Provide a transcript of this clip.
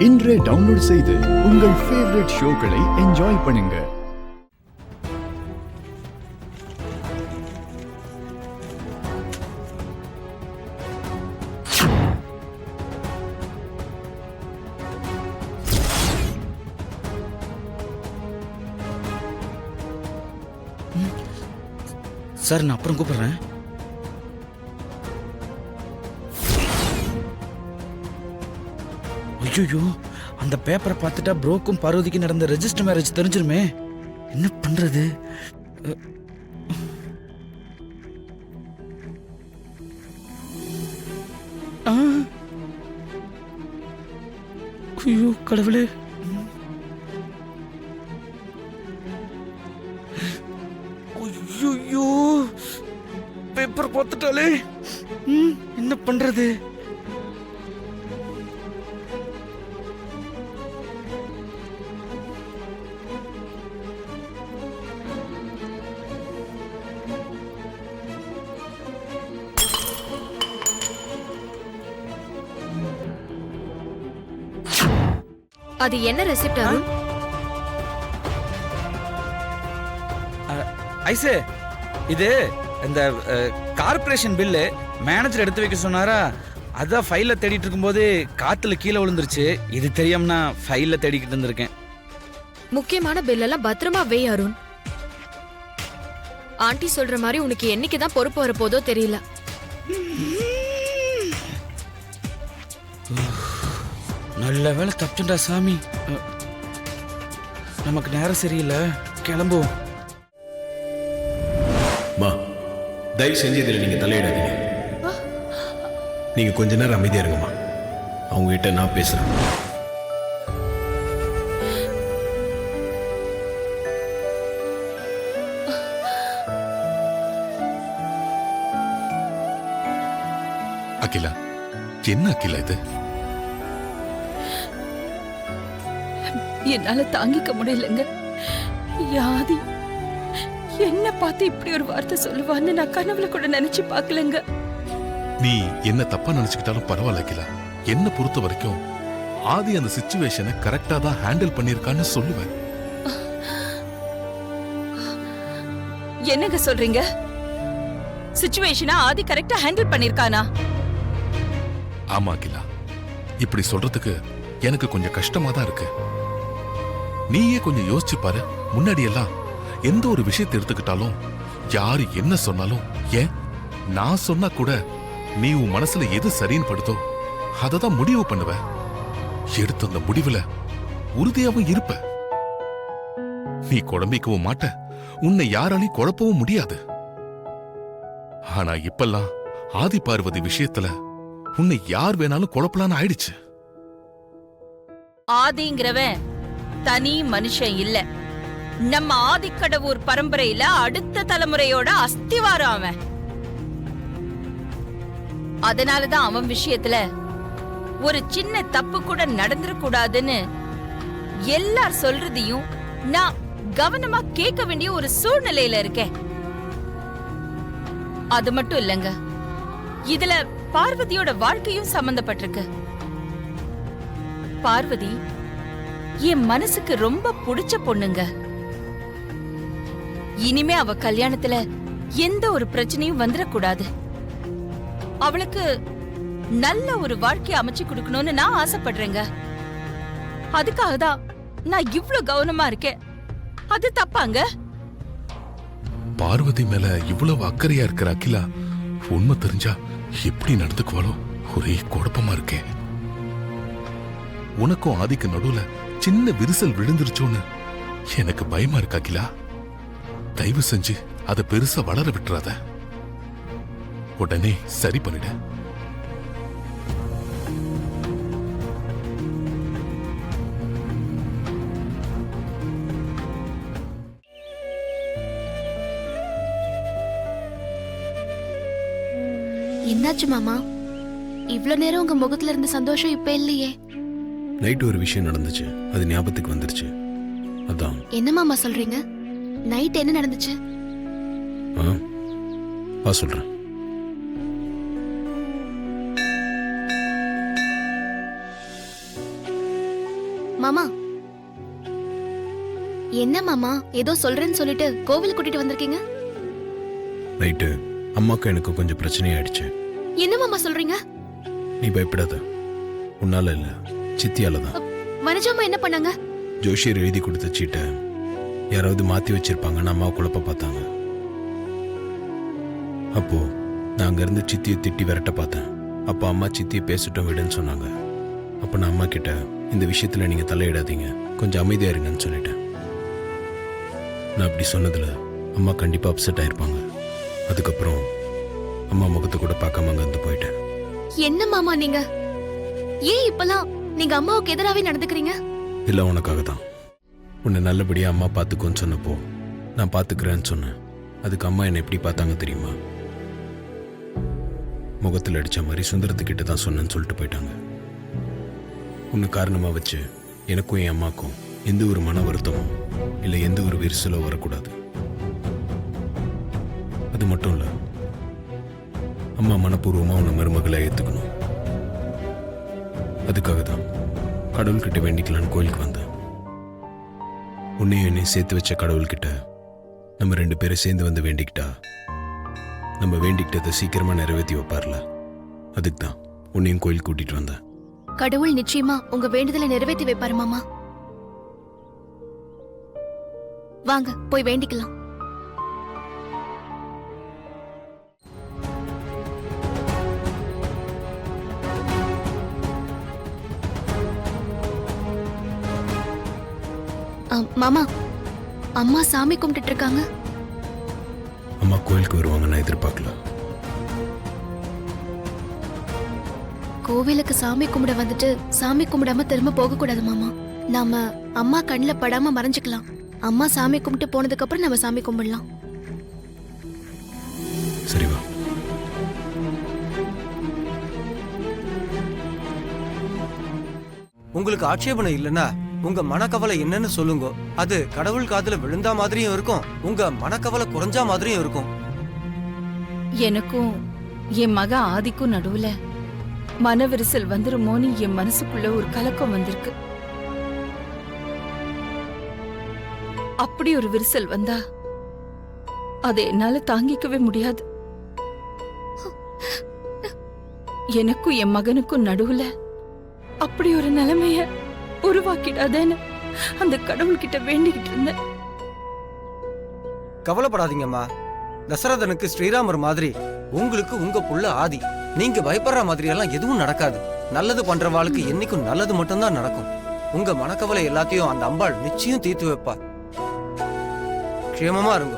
இன்றே டவுன்லோட் செய்து உங்கள் ஃபேவரட் ஷோக்களை என்ஜாய் பண்ணுங்க. சார், நான் அப்புறம் கூப்பிடுறேன். ஐயோ, அந்த பேப்பரை பார்த்துட்டா ப்ரோக்கும் பார்வதிக்கு நடந்த ரெஜிஸ்டர் மேரேஜ் தெரிஞ்சிருமே. என்ன பண்றது? ஐயோ கடவுளே, ஐயோ பேப்பர் பார்த்துட்டாலே. என்ன பண்றது? அது என்ன ரெசிப்ட் அருண்? ஐசே, இது இந்த கார்ப்பரேஷன் பில்லு மேனேஜர் எடுத்து வைக்க சொன்னாரா, அதான் ஃபைல தேடிட்டு இருக்கும்போது காத்துல கீழே விழுந்துருச்சு. இது தெரியாம நான் ஃபைல தேடிக்கிட்டு இருந்திருக்கேன். முக்கியமான பில் எல்லாம் பத்திரமா வை அருண். ஆண்டி சொல்ற மாதிரி உனக்கு என்னைக்குதான் பொறுப்பு வரப்போதோ தெரியல. நல்ல வேலை தப்பிச்சுண்டா சாமி. நமக்கு நேரம் சரியில்லை, கிளம்புவோம். தயவு செஞ்சு இதில் நீங்க தலையிடாதீங்க. நீங்க கொஞ்ச நேரம் அமைதியா இருங்கம்மா. அவங்க கிட்ட நான் பேசுறேன். அகிலா, என்ன அகிலா இது? என்னால தாங்கிக்க முடியலங்க. யாதி என்ன பார்த்து இப்படி ஒரு வார்த்தை சொல்லுவான்னு நான் கனவுல கூட நினைச்சு பார்க்கலங்க. நீ என்ன தப்பா நினைச்சுக்கிட்டாலும் பரவாயில்ல அகிலா. என்ன பொறுத்த வரைக்கும் ஆதி அந்த சிச்சுவேஷனை கரெக்டா தான் ஹேண்டில் பண்ணிருக்கான்னு சொல்லுவேன். என்னங்க சொல்றீங்க? சிச்சுவேஷனை ஆதி கரெக்டா ஹேண்டில் பண்ணிருக்கானா? ஆமா அகிலா, இப்படி சொல்றதுக்கு எனக்கு கொஞ்சம் கஷ்டமா தான் இருக்கு. நீயே கொஞ்சம் யோசிச்சு பாரு. முன்னாடி எல்லாம் எந்த ஒரு விஷயத்தை எடுத்துக்கிட்டாலும் யாரு என்ன சொன்னாலும், ஏன் நான் சொன்னா கூட நீ உன் மனசுல எது சரின்னு படுதோ அததான் முடிவு பண்ணுவ. எடுத்த அந்த முடிவுல உறுதியாவும் இருப்ப. நீ குழம்பிக்கவும் மாட்ட, உன்னை யாராலையும் குழப்பவும் முடியாது. ஆனா இப்பெல்லாம் ஆதி பார்வதி விஷயத்துல உன்னை யார் வேணாலும் குழப்பலான்னு ஆயிடுச்சு. ஆதிங்கிறவன் தனி மனுஷன் இல்ல, நம்ம ஆதிக்கடவுர் பரம்பரையில அடுத்த தலைமுறையோட அஸ்திவாரம் அவன். அதனாலதான் அவன் விஷயத்துல ஒரு சின்ன தப்பு கூட நடந்துடக்கூடாதுன்னு எல்லார் சொல்றதையும் நான் கவனமா கேட்க வேண்டிய ஒரு சூழ்நிலையில இருக்கேன். அது மட்டும் இல்லங்க, இதுல பார்வதியோட வாழ்க்கையும் சம்பந்தப்பட்டிருக்கு. பார்வதி என் மனசுக்கு ரொம்ப பிடிச்ச பொண்ணுங்க. இனிமே அவ கல்யாணத்துல எந்த ஒரு பிரச்சனையும் வந்துடக்கூடாது. அவளுக்கு நல்ல ஒரு வாழ்க்கையை அமைச்சு கொடுக்கணும்னு நான் ஆசைப்படுறேங்க. அதுக்காக தான் நான் இவ்ளோ கவனமா இருக்கேன். அது தப்பாங்க? பார்வதி மேல இவ்வளவு அக்கறையா இருக்கிற அகிலா உண்மை தெரிஞ்சா எப்படி நடந்துக்குவாளோ ஒரே குழப்பமா இருக்கே. உனக்கும் ஆதிக்கு நடுவுல சின்ன விரிசல் விழுந்துருச்சோன்னு எனக்கு பயமா இருக்கு அகிலா. தயவு செஞ்சு அதை பெருசா வளர விட்டுறாத. உடனே சரி பண்ணிட. என்னாச்சு மாமா? இவ்ளோ நேரம் உங்க முகத்துல இருந்த சந்தோஷம் இப்ப இல்லையே. நைட் ஒரு விஷயம் நடந்துச்சு, அது ஞாபகத்துக்கு வந்துருச்சு. அதான். என்ன மாமா சொல்றீங்க? நைட் என்ன நடந்துச்சு? வா சொல்றேன். மாமா என்ன மாமா ஏதோ சொல்றேன்னு சொல்லிட்டு கோவில் கூட்டிட்டு வந்திருக்கீங்க? நைட்டு அம்மாக்கு எனக்கு கொஞ்சம் பிரச்சனையாயிடுச்சு. என்ன மாமா சொல்றீங்க? நீ பயப்படாத, உன்னால இல்ல, சித்தியால தான். வனஜாமா என்ன பண்ணாங்க? ஜோஷியர் எழுதி கொடுத்த சீட்டை யாராவது மாத்தி வச்சிருப்பாங்கன்னு அம்மா குழப்ப பார்த்தாங்க. அப்போ நான் அங்கிருந்து சித்தியை திட்டி விரட்ட பார்த்தேன். அப்போ அம்மா சித்தியை பேசட்டும் விடுன்னு சொன்னாங்க. அப்போ நான் அம்மா கிட்ட இந்த விஷயத்துல நீங்க தலையிடாதீங்க, கொஞ்சம் அமைதியா இருங்கன்னு சொல்லிட்டேன். நான் அப்படி சொன்னதுல அம்மா கண்டிப்பா அப்செட் ஆயிருப்பாங்க. அதுக்கப்புறம் அம்மா முகத்தை கூட பார்க்காம அங்கிருந்து போயிட்டேன். என்ன மாமா நீங்க ஏன் இப்பலாம் நீங்க அம்மாவுக்கு எதிராவே நடந்துக்கிறீங்க? இல்லை, உனக்காக தான். உன்னை நல்லபடியா அம்மா பார்த்துக்கோன்னு சொன்னப்போ நான் பார்த்துக்கிறேன்னு சொன்னேன். அதுக்கு அம்மா என்னை எப்படி பார்த்தாங்க தெரியுமா? முகத்தில் அடிச்ச மாதிரி சுந்தரத்துக்கிட்ட தான் சொன்னேன்னு சொல்லிட்டு போயிட்டாங்க. உன்னை காரணமாக வச்சு எனக்கும் என் அம்மாக்கும் எந்த ஒரு மன வருத்தமும் இல்லை எந்த ஒரு விரிசலோ வரக்கூடாது. அது மட்டும் இல்லை, அம்மா மனப்பூர்வமாக உன்னை மருமகளை ஏற்றுக்கணும். அதுக்காக தான் கடவுள்கிட்ட வேண்டிக்கலான்னு கோயிலுக்கு வந்தேன். உன்னையும் என்னையும் சேர்த்து வச்ச கடவுள்கிட்ட நம்ம 2 பேரும் சேர்ந்து வந்து வேண்டிக்கிட்டா நம்ம வேண்டிக்கிட்டதை சீக்கிரமா நிறைவேற்றி வைப்பார்ல. அதுக்கு தான் உன்னையும் கோயில் கூட்டிட்டு வந்தேன். கடவுள் நிச்சயமா உங்க வேண்டுதலை நிறைவேற்றி வைப்பாரு மாமா. வாங்க போய் வேண்டிக்கலாம். மாமா, அம்மா சாமி கும்பிட்டு இருக்காங்க. அம்மா கோயிலுக்கு வருவாங்க, நான் எதிர்பார்க்கல. கோவிலுக்கு சாமி கும்பிட வந்துட்டு சாமி கும்பிடாம திரும்ப போக கூடாது மாமா. நாம அம்மா கண்ணுல படாம மறைஞ்சுக்கலாம். அம்மா சாமி கும்பிட்டு போனதுக்கு அப்புறம் நம்ம சாமி கும்பிடலாம். சரி வா. உங்களுக்கு ஆட்சேபனை இல்லைன்னா உங்க மனக்கவலை என்னன்னு சொல்லுங்க. அது கடவுள் காதுல விழுந்தா மாதிரியும் இருக்கும், உங்க மனக்கவலை குறைஞ்சா மாதிரியும் இருக்கும். எனக்கும் என் மக ஆதிக்கும் நடுவுல மனவிரிசல் வந்துருமோன்னு என் மனசுக்குள்ள ஒரு கலக்கம் வந்திருக்கு. அப்படி ஒரு விரிசல் வந்தா அதை என்னால தாங்கிக்கவே முடியாது. எனக்கும் என் மகனுக்கும் நடுவுல அப்படி ஒரு நிலைமைய உருவாக்கிடாதேன்னு அந்த கடவுள்கிட்ட வேண்டிக்கிட்டு இருந்தேன். கவலைப்படாதீங்கம்மா, தசரதனுக்கு ஸ்ரீராமர் மாதிரி உங்களுக்கு உங்க புள்ள ஆதி. நீங்க பயப்படுற மாதிரி எல்லாம் எதுவும் நடக்காது. நல்லது பண்றவாளுக்கு என்னைக்கும் நல்லது மட்டும்தான் நடக்கும். உங்க மனக்கவலை எல்லாத்தையும் அந்த அம்பாள் நிச்சயம் தீர்த்து வைப்பா. க்ஷேமமா இருங்க.